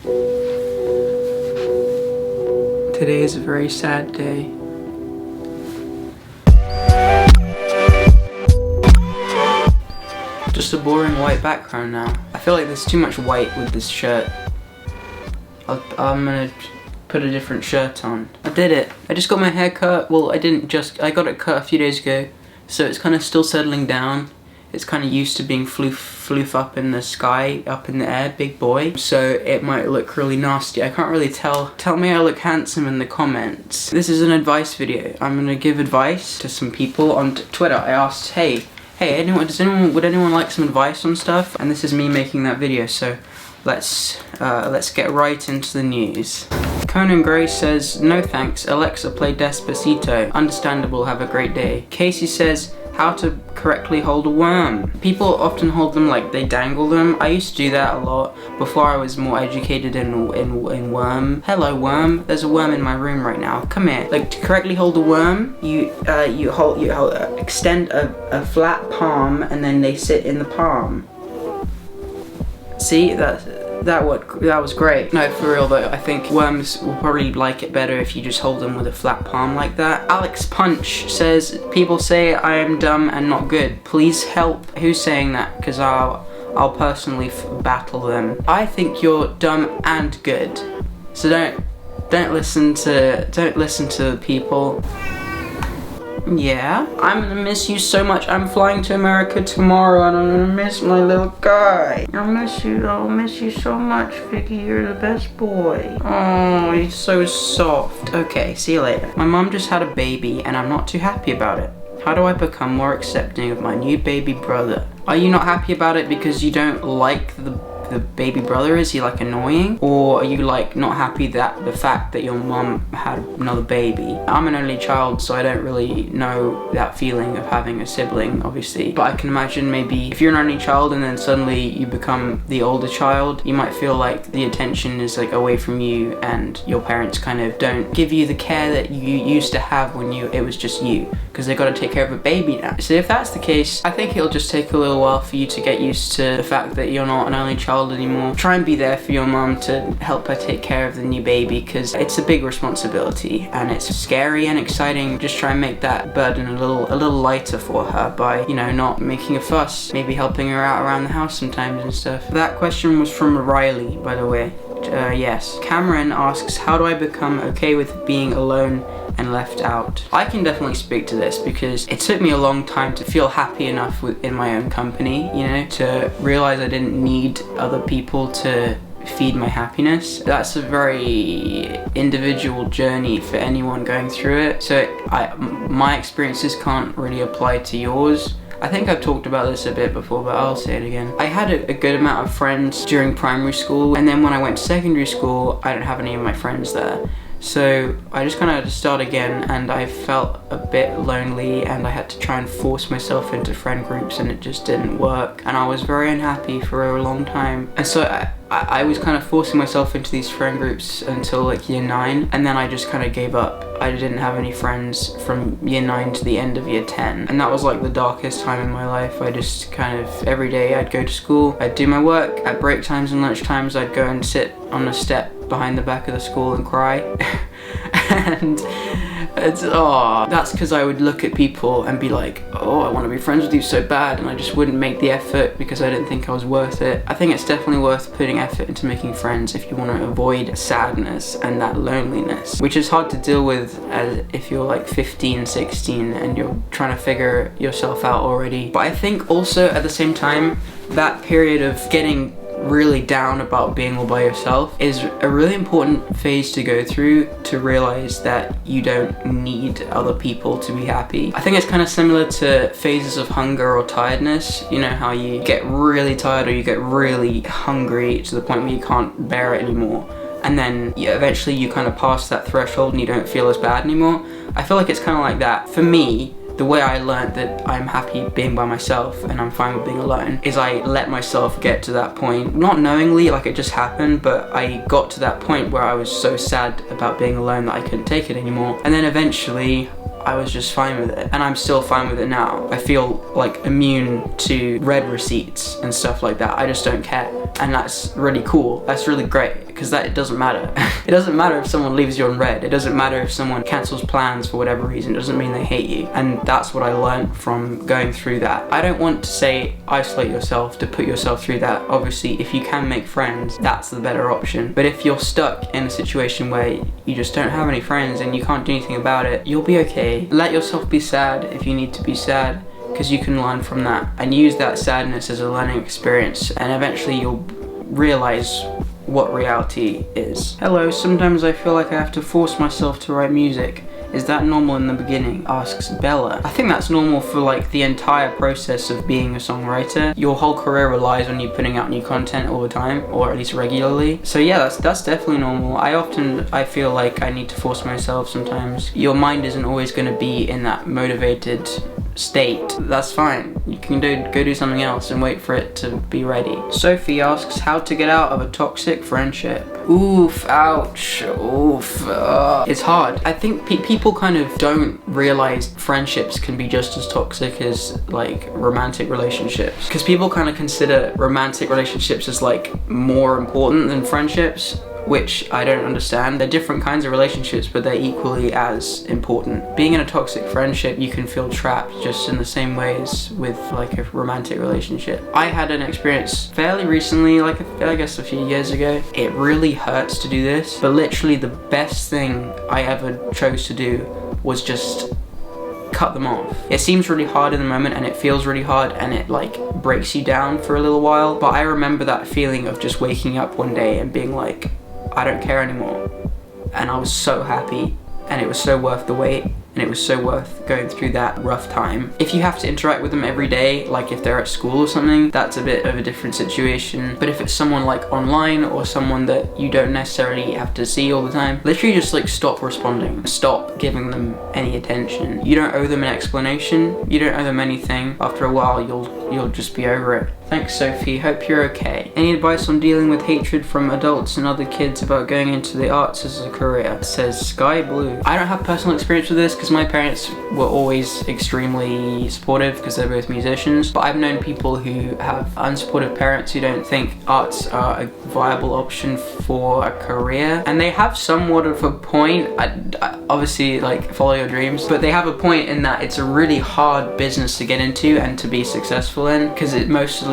Today is a very sad day. Just a boring white background now. I feel like there's too much white with this shirt. I'm gonna put a different shirt on. I did it. I just got my hair cut. Well, I got it cut a few days ago. So it's kind of still settling down. It's kind of used to being floof up in the sky, up in the air, big boy. So it might look really nasty. I can't really tell. Tell me I look handsome in the comments. This is an advice video. I'm gonna give advice to some people on Twitter. I asked, hey, would anyone like some advice on stuff? And this is me making that video. So let's get right into the news. Conan Gray says, no thanks, Alexa play Despacito. Understandable, have a great day. Casey says, how to correctly hold a worm. People often hold them like they dangle them. I used to do that a lot before I was more educated in worm. Hello worm, there's a worm in my room right now. Come here. Like to correctly hold a worm, you extend a flat palm and then they sit in the palm. See, that was great. No, for real though, I think worms will probably like it better if you just hold them with a flat palm like that. Alex Punch says, people say I am dumb and not good. Please help. Who's saying that? Because I'll personally battle them. I think you're dumb and good. So don't listen to people. Yeah, I'm gonna miss you so much. I'm flying to America tomorrow and I'm gonna miss my little guy. I'll miss you so much, Vicky. You're the best boy. Oh, he's so soft. Okay, see you later. My mom just had a baby and I'm not too happy about it. How do I become more accepting of my new baby brother? Are you not happy about it because you don't like the baby brother? Is he like annoying? Or are you like not happy that the fact that your mom had another baby? I'm an only child, so I don't really know that feeling of having a sibling, obviously. But I can imagine maybe if you're an only child and then suddenly you become the older child, you might feel like the attention is like away from you and your parents kind of don't give you the care that you used to have when it was just you, because they got to take care of a baby now. So if that's the case, I think it'll just take a little while for you to get used to the fact that you're not an only child anymore. Try and be there for your mom to help her take care of the new baby, because it's a big responsibility and it's scary and exciting. Just try and make that burden a little lighter for her by, you know, not making a fuss, maybe helping her out around the house sometimes and stuff. That question was from Riley, by the way. Yes. Cameron asks, how do I become okay with being alone and left out? I can definitely speak to this because it took me a long time to feel happy enough in my own company, you know, to realize I didn't need other people to feed my happiness. That's a very individual journey for anyone going through it. So my experiences can't really apply to yours. I think I've talked about this a bit before, but I'll say it again. I had a good amount of friends during primary school, and then when I went to secondary school, I didn't have any of my friends there. So I just kind of had to start again, and I felt a bit lonely, and I had to try and force myself into friend groups, and it just didn't work. And I was very unhappy for a long time. And so I was kind of forcing myself into these friend groups until like year 9, and then I just kind of gave up. I didn't have any friends from year 9 to the end of year 10, and that was like the darkest time in my life. I just kind of, every day I'd go to school, I'd do my work, at break times and lunch times I'd go and sit on a step behind the back of the school and cry. And that's because I would look at people and be like, oh, I want to be friends with you so bad, and I just wouldn't make the effort because I didn't think I was worth it. I think it's definitely worth putting effort into making friends if you want to avoid sadness and that loneliness, which is hard to deal with as if you're like 15, 16 and you're trying to figure yourself out already. But I think also at the same time, that period of getting really down about being all by yourself is a really important phase to go through, to realize that you don't need other people to be happy. I think it's kind of similar to phases of hunger or tiredness. You know how you get really tired or you get really hungry to the point where you can't bear it anymore, and then eventually you kind of pass that threshold and you don't feel as bad anymore. I feel like it's kind of like that. For me, the way I learned that I'm happy being by myself and I'm fine with being alone is I let myself get to that point, not knowingly, like it just happened, but I got to that point where I was so sad about being alone that I couldn't take it anymore. And then eventually I was just fine with it, and I'm still fine with it now. I feel like immune to red receipts and stuff like that. I just don't care, and that's really cool. That's really great, because that it doesn't matter. It doesn't matter if someone leaves you on red. It doesn't matter if someone cancels plans for whatever reason. It doesn't mean they hate you, and that's what I learned from going through that. I don't want to say isolate yourself, to put yourself through that. Obviously, if you can make friends, that's the better option. But if you're stuck in a situation where you just don't have any friends and you can't do anything about it, you'll be okay. Let yourself be sad if you need to be sad, because you can learn from that and use that sadness as a learning experience, and eventually you'll realize what reality is. Hello, sometimes I feel like I have to force myself to write music. Is that normal in the beginning? Asks Bella. I think that's normal for like the entire process of being a songwriter. Your whole career relies on you putting out new content all the time, or at least regularly. So yeah, that's definitely normal. I feel like I need to force myself sometimes. Your mind isn't always going to be in that motivated state. That's fine. You can go do something else and wait for it to be ready. Sophie asks how to get out of a toxic friendship. Oof, ouch, oof. It's hard. I think people kind of don't realize friendships can be just as toxic as like romantic relationships, because people kind of consider romantic relationships as like more important than friendships, which I don't understand. They're different kinds of relationships, but they're equally as important. Being in a toxic friendship, you can feel trapped just in the same ways with like a romantic relationship. I had an experience fairly recently, like I guess a few years ago. It really hurts to do this, but literally the best thing I ever chose to do was just cut them off. It seems really hard in the moment, and it feels really hard, and it like breaks you down for a little while, but I remember that feeling of just waking up one day and being like, I don't care anymore. And I was so happy, and it was so worth the wait, and it was so worth going through that rough time. If you have to interact with them every day, like if they're at school or something, that's a bit of a different situation. But if it's someone like online, or someone that you don't necessarily have to see all the time, literally just like stop responding. Stop giving them any attention. You don't owe them an explanation. You don't owe them anything. After a while, you'll just be over it. Thanks, Sophie. Hope you're okay. Any advice on dealing with hatred from adults and other kids about going into the arts as a career? Says Sky Blue. I don't have personal experience with this because my parents were always extremely supportive because they're both musicians, but I've known people who have unsupportive parents who don't think arts are a viable option for a career, and they have somewhat of a point. Obviously, like, follow your dreams, but they have a point in that it's a really hard business to get into and to be successful in, because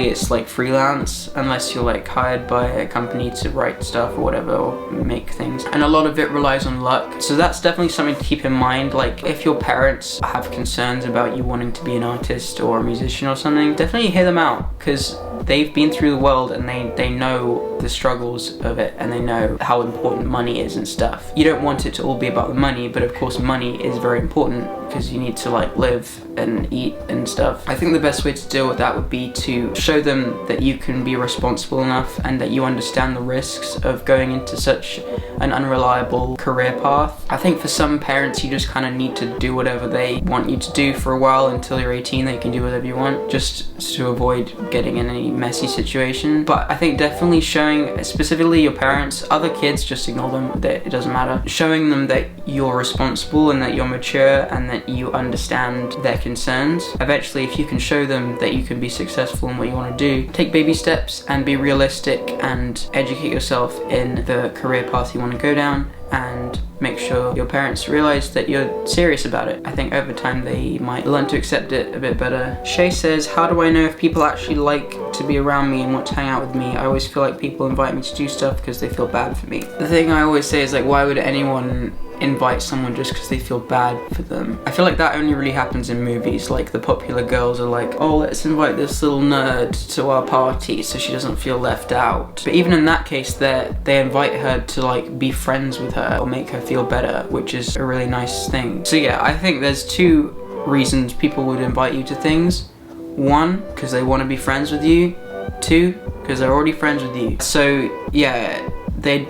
it's like freelance unless you're like hired by a company to write stuff or whatever, or make things, and a lot of it relies on luck. So that's definitely something to keep in mind. Like, if your parents have concerns about you wanting to be an artist or a musician or something, definitely hear them out, because they've been through the world and they know the struggles of it, and they know how important money is and stuff. You don't want it to all be about the money, but of course money is very important because you need to like live and eat and stuff. I think the best way to deal with that would be to show them that you can be responsible enough and that you understand the risks of going into such an unreliable career path. I think for some parents you just kind of need to do whatever they want you to do for a while until you're 18. They can do whatever you want, just to avoid getting in any messy situation. But I think definitely showing, specifically your parents, other kids just ignore them, that it doesn't matter. Showing them that you're responsible and that you're mature and that you understand their concerns. Eventually, if you can show them that you can be successful in what you want to do, take baby steps and be realistic and educate yourself in the career path you want to go down, and make sure your parents realize that you're serious about it. I think over time they might learn to accept it a bit better. Shay says, how do I know if people actually like to be around me and want to hang out with me? I always feel like people invite me to do stuff because they feel bad for me. The thing I always say is, like, why would anyone invite someone just because they feel bad for them? I feel like that only really happens in movies. Like, the popular girls are like, oh, let's invite this little nerd to our party so she doesn't feel left out. But even in that case, they invite her to like be friends with her or make her feel better, which is a really nice thing. So yeah, I think there's two reasons people would invite you to things. One, because they want to be friends with you. Two, because they're already friends with you. So yeah, they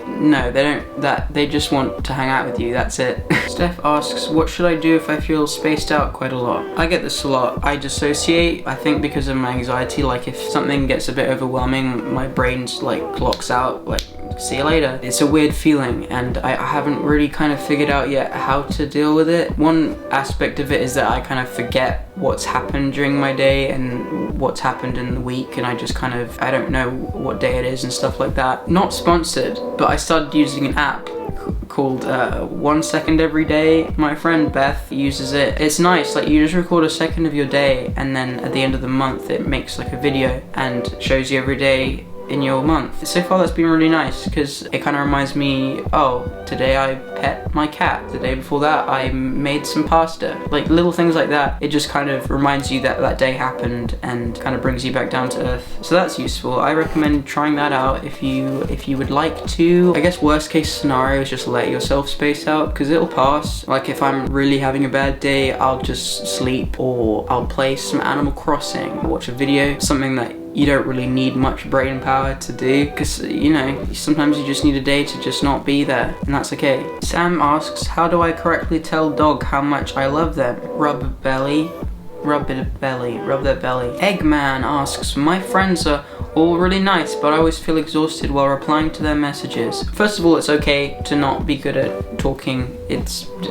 just want to hang out with you, that's it. Steph asks, what should I do if I feel spaced out quite a lot? I get this a lot. I dissociate, I think because of my anxiety. Like, if something gets a bit overwhelming, my brain's like clocks out, like see you later. It's a weird feeling, and I haven't really kind of figured out yet how to deal with it. One aspect of it is that I kind of forget what's happened during my day and what's happened in the week, and I just kind of, I don't know what day it is and stuff like that. Not sponsored, but I started using an app called 1 second every day. My friend Beth uses it. It's nice, like you just record a second of your day, and then at the end of the month it makes like a video and shows you every day in your month. So far that's been really nice, because it kind of reminds me, oh, today I pet my cat, the day before that I made some pasta, like little things like that. It just kind of reminds you that that day happened and kind of brings you back down to earth. So that's useful. I recommend trying that out if you would like to. I guess worst case scenario is just let yourself space out, because it'll pass. Like if I'm really having a bad day, I'll just sleep, or I'll play some Animal Crossing, watch a video, something that you don't really need much brain power to do, because you know, sometimes you just need a day to just not be there, and that's okay. Sam asks, how do I correctly tell dog how much I love them? Rub belly, rub their belly. Eggman asks, my friends are all really nice, but I always feel exhausted while replying to their messages. First of all, it's okay to not be good at talking.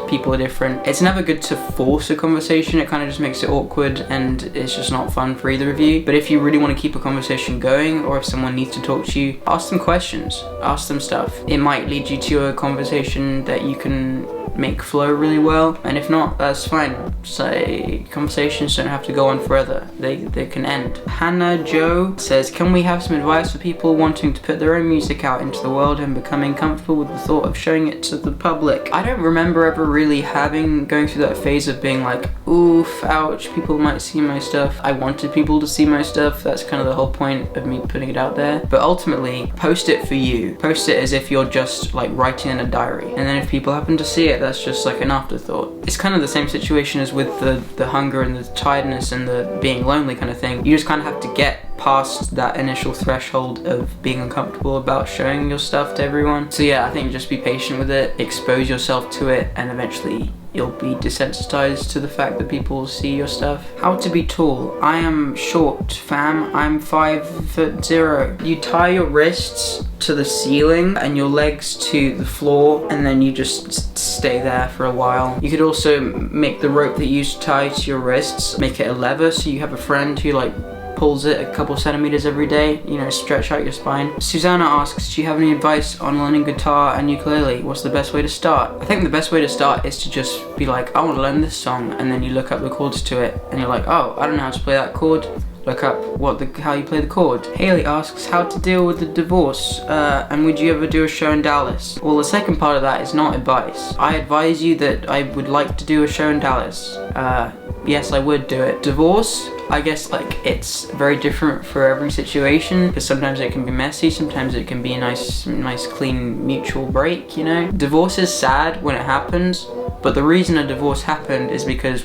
People are different. It's never good to force a conversation. It kind of just makes it awkward, and it's just not fun for either of you. But if you really want to keep a conversation going, or if someone needs to talk to you, ask them questions, ask them stuff. It might lead you to a conversation that you can make flow really well, and if not, that's fine. So conversations don't have to go on forever. They can end. Hannah Joe says, can we have some advice for people wanting to put their own music out into the world and becoming comfortable with the thought of showing it to the public? I don't remember ever really going through that phase of being like, oof, ouch, people might see my stuff. I wanted people to see my stuff. That's kind of the whole point of me putting it out there. But ultimately, post it for you. Post it as if you're just like writing in a diary, and then if people happen to see it, that's just like an afterthought. It's kind of the same situation as with the hunger and the tiredness and the being lonely kind of thing. You just kind of have to get past that initial threshold of being uncomfortable about showing your stuff to everyone. So yeah, I think just be patient with it, expose yourself to it, and eventually you'll be desensitized to the fact that people will see your stuff. How to be tall. I am short, fam. I'm 5'0". You tie your wrists to the ceiling and your legs to the floor, and then you just stay there for a while. You could also make the rope that you use to tie to your wrists, make it a lever, so you have a friend who like pulls it a couple centimeters every day, you know, stretch out your spine. Susanna asks, do you have any advice on learning guitar and ukulele? What's the best way to start? I think the best way to start is to just be like, I want to learn this song, and then you look up the chords to it, and you're like, oh, I don't know how to play that chord. Look up how you play the chord. Haley asks, how to deal with the divorce, and would you ever do a show in Dallas? Well, the second part of that is not advice. I advise you that I would like to do a show in Dallas. Yes, I would do it. Divorce, I guess like it's very different for every situation, because sometimes it can be messy, sometimes it can be a nice clean mutual break, you know? Divorce is sad when it happens, but the reason a divorce happened is because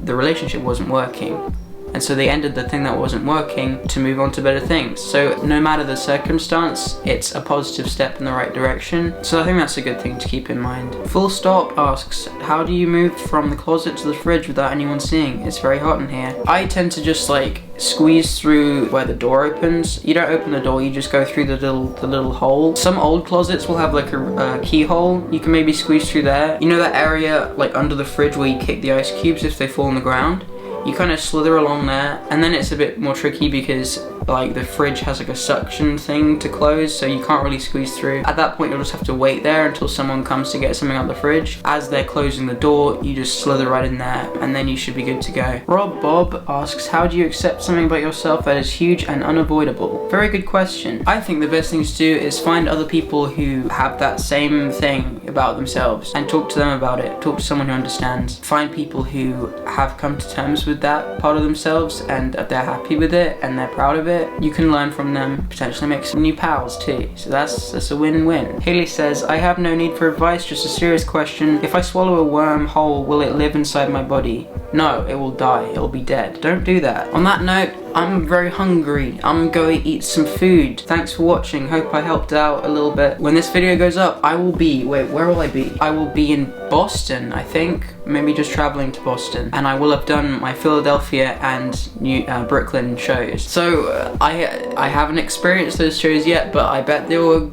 the relationship wasn't working. And so they ended the thing that wasn't working to move on to better things. So no matter the circumstance, it's a positive step in the right direction. So I think that's a good thing to keep in mind. Full Stop asks, how do you move from the closet to the fridge without anyone seeing? It's very hot in here. I tend to just like squeeze through where the door opens. You don't open the door, you just go through the little hole. Some old closets will have like a keyhole. You can maybe squeeze through there. You know that area like under the fridge where you kick the ice cubes if they fall on the ground? You kind of slither along there, and then it's a bit more tricky because like the fridge has like a suction thing to close, so you can't really squeeze through. At that point, you'll just have to wait there until someone comes to get something out of the fridge. As they're closing the door, you just slither right in there, and then you should be good to go. Rob Bob asks, how do you accept something about yourself that is huge and unavoidable? Very good question. I think the best thing to do is find other people who have that same thing about themselves and talk to them about it. Talk to someone who understands. Find people who have come to terms with that part of themselves and they're happy with it and they're proud of it. You can learn from them, potentially make some new pals too. So that's a win-win. Haley says, I have no need for advice, just a serious question. If I swallow a worm whole, will it live inside my body? No, it will die. It will be dead. Don't do that. On that note, I'm very hungry. I'm going to eat some food. Thanks for watching. Hope I helped out a little bit. When this video goes up, I will be, where will I be? I will be in Boston, I think. maybe just traveling to Boston, and I will have done my Philadelphia and Brooklyn shows. So I haven't experienced those shows yet, but I bet they were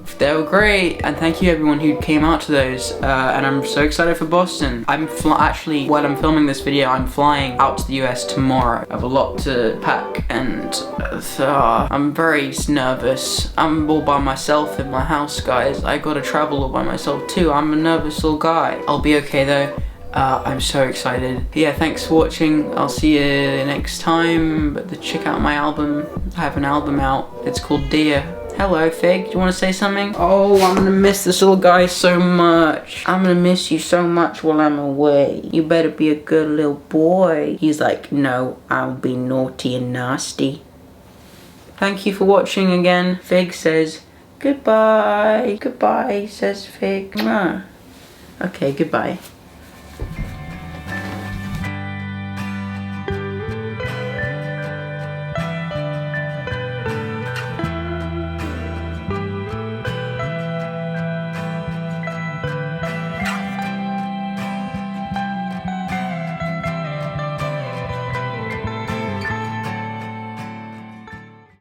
great, and thank you everyone who came out to those, and I'm so excited for Boston. Actually, while I'm filming this video, I'm flying out to the US tomorrow. I have a lot to pack, and I'm very nervous. I'm all by myself in my house, guys. I gotta travel all by myself too. I'm a nervous little guy. I'll be okay though. I'm so excited. Yeah, thanks for watching. I'll see you next time. But check out my album. I have an album out. It's called Dear. Hello, Fig. Do you want to say something? Oh, I'm gonna miss this little guy so much. I'm gonna miss you so much while I'm away. You better be a good little boy. He's like, no, I'll be naughty and nasty. Thank you for watching again. Fig says goodbye. Goodbye, says Fig. Okay, goodbye.